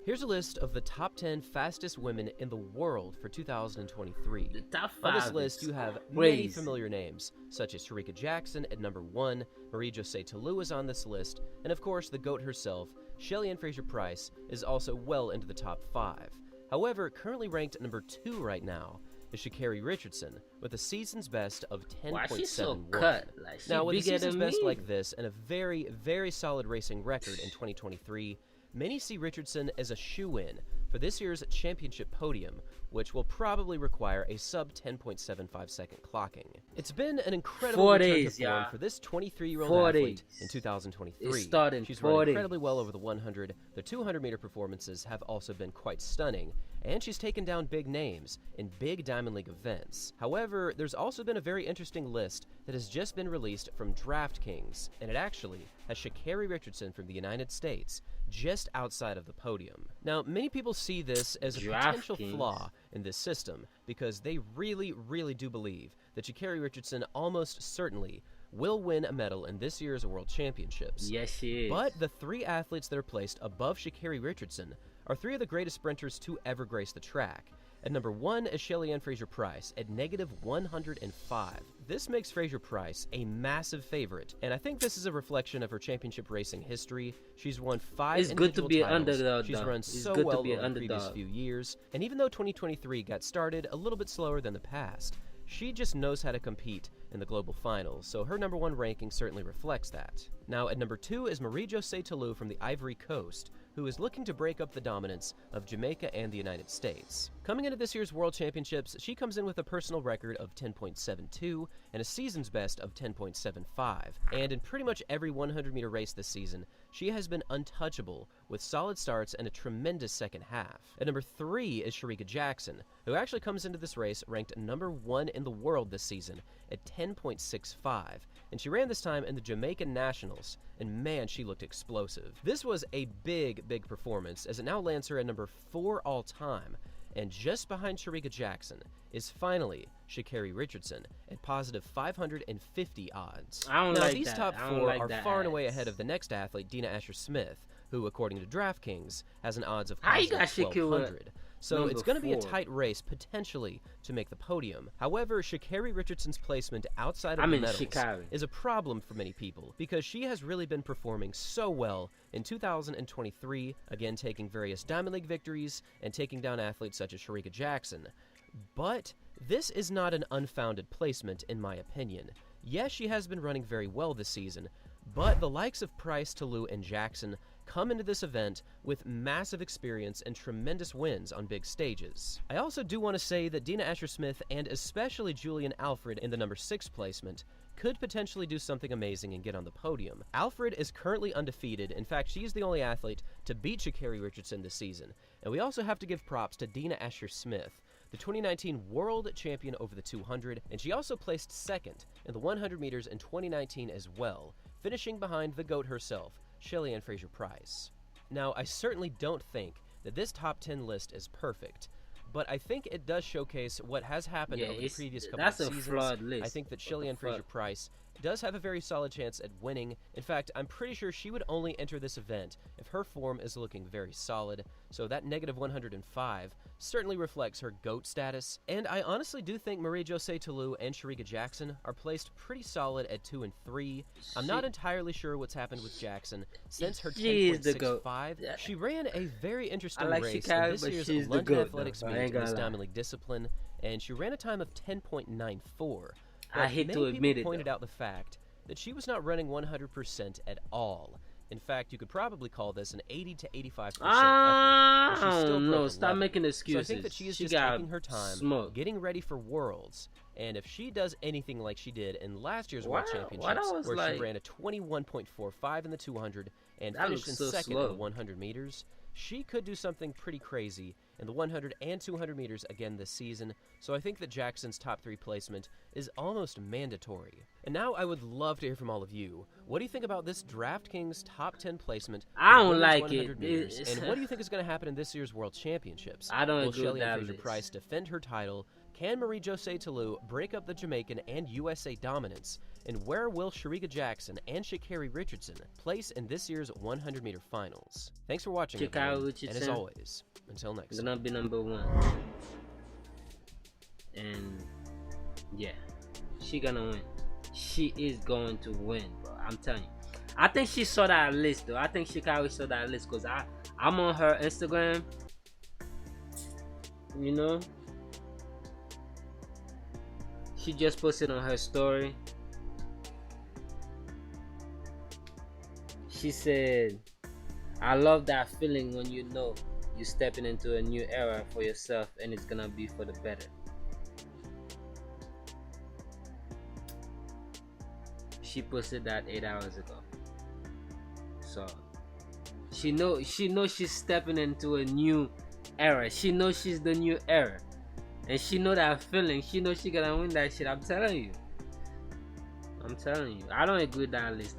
Here's a list of the top 10 fastest women in the world for 2023. The top 5 On this list, you have many familiar names, such as Sha'carri Jackson at number 1, Marie-José Taylor is on this list, and of course the GOAT herself, Shelly-Ann Fraser-Pryce, is also well into the top 5. However, currently ranked at number 2 right now is Sha'carri Richardson, with a season's best of 10.71. Now, with a season's best like this and a very, very solid racing record in 2023, many see Richardson as a shoo-in for this year's championship podium, which will probably require a sub-10.75 second clocking. It's been an incredible return to form for this 23-year-old athlete in 2023. She's run incredibly well over the 100. The 200-meter performances have also been quite stunning, and she's taken down big names in big Diamond League events. However, there's also been a very interesting list that has just been released from DraftKings, and it actually has Sha'carri Richardson from the United States just outside of the podium. Now, many people see this as a potential flaw in this system because they really do believe that Sha'carri Richardson almost certainly will win a medal in this year's World Championships. Yes, she is. But the 3 athletes that are placed above Sha'carri Richardson are 3 of the greatest sprinters to ever grace the track. At number 1 is Shelly-Ann Fraser-Pryce at -105. This makes Fraser-Pryce a massive favorite, and I think this is a reflection of her championship racing history. She's won 5 individual titles. She's run so well over the previous few years, and even though 2023 got started a little bit slower than the past, she just knows how to compete in the global finals, so her number 1 ranking certainly reflects that. Now, at number 2 is Marie-José Taylor from the Ivory Coast, who is looking to break up the dominance of Jamaica and the United States. Coming into this year's World Championships, she comes in with a personal record of 10.72 and a season's best of 10.75. And in pretty much every 100-meter race this season, she has been untouchable with solid starts and a tremendous second half. At number 3 is Sha'carri Jackson, who actually comes into this race ranked number 1 in the world this season at 10.65. And she ran this time in the Jamaican Nationals, and man, she looked explosive. This was a big performance, as it now lands her at number 4 all-time, and just behind Sha'carri Jackson is finally Sha'carri Richardson at positive 550 odds. These top 4 are far and away ahead of the next athlete, Dina Asher-Smith, who, according to DraftKings, has an odds of positive 1,200. So it's going to be a tight race, potentially, to make the podium. However, Sha'carri Richardson's placement outside of the medals is a problem for many people, because she has really been performing so well in 2023, again taking various Diamond League victories and taking down athletes such as Sha'carri Jackson. But this is not an unfounded placement, in my opinion. Yes, she has been running very well this season, but the likes of Pryce, Taylor, and Jackson come into this event with massive experience and tremendous wins on big stages. I also do want to say that Dina Asher-Smith and especially Julian Alfred in the number 6 placement could potentially do something amazing and get on the podium. Alfred is currently undefeated. In fact, she is the only athlete to beat Sha'carri Richardson this season. And we also have to give props to Dina Asher-Smith, the 2019 world champion over the 200, and she also placed 2nd in the 100 meters in 2019 as well, finishing behind the GOAT herself, Shelly-Ann Fraser-Pryce. Now, I certainly don't think that this top 10 list is perfect, but I think it does showcase what has happened over the previous couple of seasons. Flawed list. I think that Shelly-Ann Fraser-Pryce does have a very solid chance at winning. In fact, I'm pretty sure she would only enter this event if her form is looking very solid, so that -105 certainly reflects her GOAT status. And I honestly do think Marie-José Taylor and Sha'carri Jackson are placed pretty solid at 2 and 3. I'm not entirely sure what's happened with Jackson since her 10.65. She ran a very interesting race in this year's London Athletics meet in this Diamond League discipline, and she ran a time of 10.94. I hate to admit it, pointed out the fact that she was not running 100% at all. In fact, you could probably call this an 80 to 85% effort. I don't know. Stop making excuses. So I think that she is just taking her time, getting ready for Worlds. And if she does anything like she did in last year's World Championships, where she ran a 21.45 in the 200 and finished in 2nd in the 100 meters, she could do something pretty crazy in the 100 and 200 meters again this season, so I think that Jackson's top 3 placement is almost mandatory. And now I would love to hear from all of you. What do you think about this DraftKings top 10 placement? I don't like it. And what do you think is going to happen in this year's World Championships? I don't Will agree with Shelly-Ann that Fraser-Pryce defend her title? Can Marie-Josée Tillou break up the Jamaican and USA dominance? And where will Shericka Jackson and Sha'carri Richardson place in this year's 100-meter finals? Thanks for watching, Sha'carri Richardson, and as always, until next time. Gonna be number 1. And yeah, she gonna win. She is going to win, bro. I'm telling you. I think she saw that list, though. I think Sha'carri saw that list, because I'm on her Instagram. You know, she just posted on her story. She said, I love that feeling when you know you're stepping into a new era for yourself and it's gonna be for the better. She posted that 8 hours ago. So she knows she's stepping into a new era. She knows she's the new era. And she know that feeling. She knows she gonna win that shit. I'm telling you. I don't agree with that list.